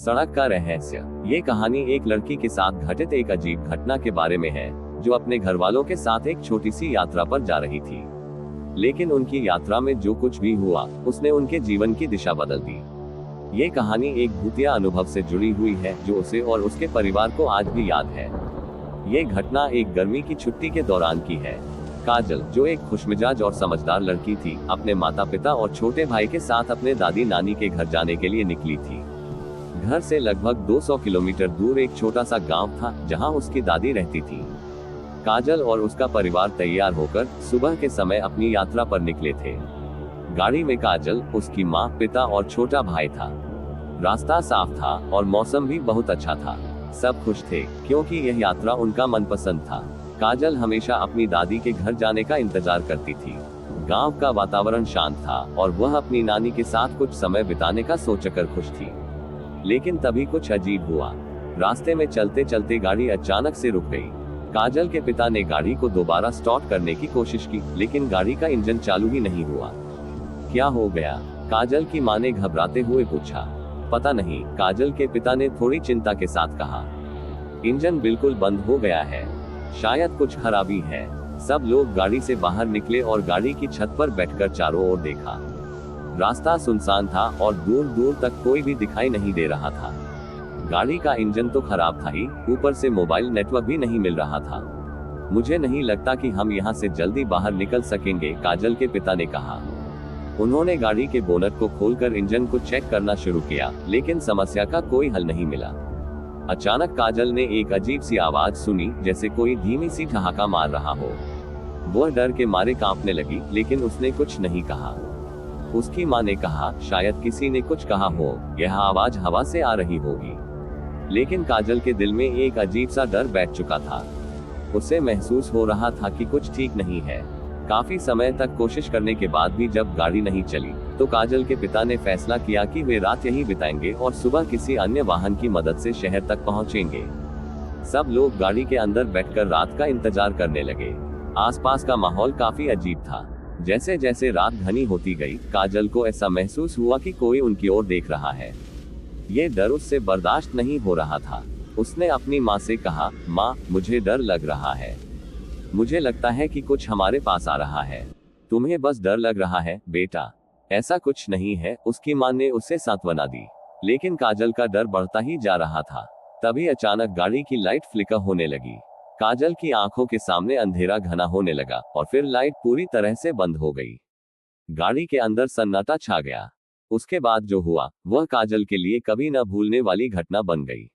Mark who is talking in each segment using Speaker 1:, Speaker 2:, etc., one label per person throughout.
Speaker 1: सड़क का रहस्य। ये कहानी एक लड़की के साथ घटित एक अजीब घटना के बारे में है, जो अपने घर वालों के साथ एक छोटी सी यात्रा पर जा रही थी। लेकिन उनकी यात्रा में जो कुछ भी हुआ, उसने उनके जीवन की दिशा बदल दी। ये कहानी एक भूतिया अनुभव से जुड़ी हुई है, जो उसे और उसके परिवार को आज भी याद है। ये घटना एक गर्मी की छुट्टी के दौरान की है। काजल, जो एक खुशमिजाज और समझदार लड़की थी, अपने माता पिता और छोटे भाई के साथ अपने दादी नानी के घर जाने के लिए निकली थी। घर से लगभग 200 किलोमीटर दूर एक छोटा सा गांव था, जहां उसकी दादी रहती थी। काजल और उसका परिवार तैयार होकर सुबह के समय अपनी यात्रा पर निकले थे। गाड़ी में काजल, उसकी माँ, पिता और छोटा भाई था। रास्ता साफ था और मौसम भी बहुत अच्छा था। सब खुश थे, क्योंकि यह यात्रा उनका मनपसंद था। काजल हमेशा अपनी दादी के घर जाने का इंतजार करती थी। गांव का वातावरण शांत था और वह अपनी नानी के साथ कुछ समय बिताने का सोचकर खुश थी। लेकिन तभी कुछ अजीब हुआ। रास्ते में चलते चलते गाड़ी अचानक से रुक गई। काजल के पिता ने गाड़ी को दोबारा स्टार्ट करने की कोशिश की, लेकिन गाड़ी का इंजन चालू ही नहीं हुआ। क्या हो गया? काजल की मां ने घबराते हुए पूछा। पता नहीं, काजल के पिता ने थोड़ी चिंता के साथ कहा। इंजन बिल्कुल बंद हो गया है, शायद कुछ खराबी है। सब लोग गाड़ी से बाहर निकले और गाड़ी की छत पर बैठकर चारों ओर देखा। रास्ता सुनसान था और दूर दूर तक कोई भी दिखाई नहीं दे रहा था। गाड़ी का इंजन तो खराब था ही, ऊपर से मोबाइल नेटवर्क भी नहीं मिल रहा था। मुझे नहीं लगता कि हम यहाँ से जल्दी बाहर निकल सकेंगे, काजल के पिता ने कहा। उन्होंने गाड़ी के बोनट को खोलकर इंजन को चेक करना शुरू किया, लेकिन समस्या का कोई हल नहीं मिला। अचानक काजल ने एक अजीब सी आवाज सुनी, जैसे कोई धीमी सी ठहाका मार रहा हो। वह डर के मारे कांपने लगी, लेकिन उसने कुछ नहीं कहा। उसकी मां ने कहा, शायद किसी ने कुछ कहा हो, यह आवाज हवा से आ रही होगी। लेकिन काजल के दिल में एक अजीब सा डर बैठ चुका था। उसे महसूस हो रहा था कि कुछ ठीक नहीं है। काफी समय तक कोशिश करने के बाद भी जब गाड़ी नहीं चली, तो काजल के पिता ने फैसला किया कि वे रात यहीं बिताएंगे और सुबह किसी अन्य वाहन की मदद से शहर तक पहुंचेंगे। सब लोग गाड़ी के अंदर बैठकर रात का इंतजार करने लगे। आसपास का माहौल काफी अजीब था। जैसे जैसे रात घनी होती गई, काजल को ऐसा महसूस हुआ कि कोई उनकी ओर देख रहा है। ये डर उससे बर्दाश्त नहीं हो रहा था। उसने अपनी माँ से कहा, माँ, मुझे डर लग रहा है। मुझे लगता है कि कुछ हमारे पास आ रहा है। तुम्हें बस डर लग रहा है, बेटा। ऐसा कुछ नहीं है, उसकी माँ ने उसे सांत्वना दी। लेकिन काजल का डर बढ़ता ही जा रहा था। तभी अचानक गाड़ी की लाइट फ्लिकर होने लगी। काजल की आंखों के सामने अंधेरा घना होने लगा और फिर लाइट पूरी तरह से बंद हो गई। गाड़ी के अंदर सन्नाटा छा गया। उसके बाद जो हुआ, वह काजल के लिए कभी न भूलने वाली घटना बन गई।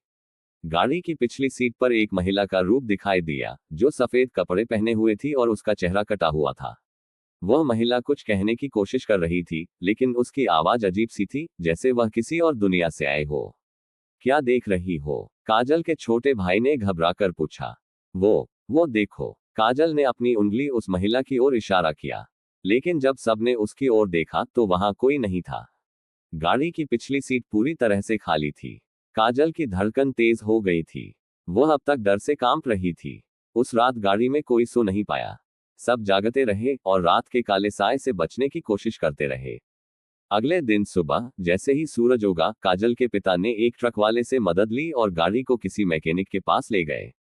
Speaker 1: गाड़ी की पिछली सीट पर एक महिला का रूप दिखाई दिया, जो सफेद कपड़े पहने हुए थी और उसका चेहरा कटा हुआ था। वह महिला कुछ कहने की कोशिश कर रही थी, लेकिन उसकी आवाज अजीब सी थी, जैसे वह किसी और दुनिया से आए हो। क्या देख रही हो? काजल के छोटे भाई ने घबराकर पूछा। वो देखो। काजल ने अपनी उंगली उस महिला की ओर इशारा किया। लेकिन जब सबने उसकी ओर देखा, तो वहां कोई नहीं था। गाड़ी की पिछली सीट पूरी तरह से खाली थी। काजल की धड़कन तेज हो गई थी। वह अब तक डर से कांप रही थी। उस रात गाड़ी में कोई सो नहीं पाया। सब जागते रहे और रात के काले साए से बचने की कोशिश करते रहे। अगले दिन सुबह जैसे ही सूरज उगा, काजल के पिता ने एक ट्रक वाले से मदद ली और गाड़ी को किसी मैकेनिक के पास ले गए।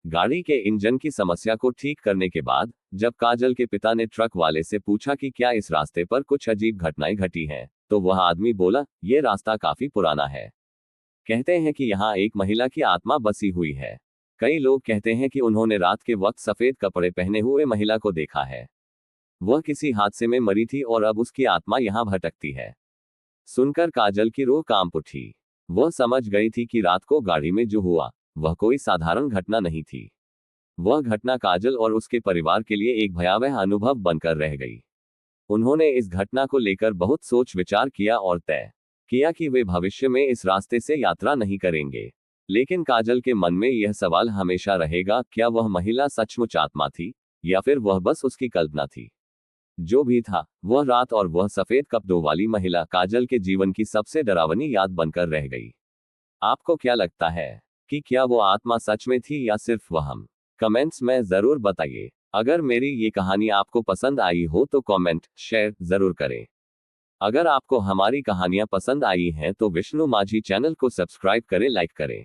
Speaker 1: गाड़ी के इंजन की समस्या को ठीक करने के बाद, जब काजल के पिता ने ट्रक वाले से पूछा कि क्या इस रास्ते पर कुछ अजीब घटनाएं घटी हैं, तो वह आदमी बोला, ये रास्ता काफी पुराना है। कहते हैं कि यहाँ एक महिला की आत्मा बसी हुई है। कई लोग कहते हैं कि उन्होंने रात के वक्त सफेद कपड़े पहने हुए महिला को देखा है। वह किसी हादसे में मरी थी और अब उसकी आत्मा यहाँ भटकती है। सुनकर काजल की रूह कांप उठी। वह समझ गई थी कि रात को गाड़ी में जो हुआ, वह कोई साधारण घटना नहीं थी। वह घटना काजल और उसके परिवार के लिए एक भयावह अनुभव बनकर रह गई। उन्होंने इस घटना को लेकर बहुत सोच विचार किया और तय किया कि वे भविष्य में इस रास्ते से यात्रा नहीं करेंगे। लेकिन काजल के मन में यह सवाल हमेशा रहेगा, क्या वह महिला सचमुच आत्मा थी, या फिर वह बस उसकी कल्पना थी? जो भी था, वह रात और वह सफेद कपड़ों वाली महिला काजल के जीवन की सबसे डरावनी याद बनकर रह गई। आपको क्या लगता है कि क्या वो आत्मा सच में थी या सिर्फ वहम? कमेंट्स में जरूर बताइए। अगर मेरी ये कहानी आपको पसंद आई हो तो कमेंट, शेयर जरूर करें। अगर आपको हमारी कहानियां पसंद आई हैं तो विष्णु माझी चैनल को सब्सक्राइब करें, लाइक करें।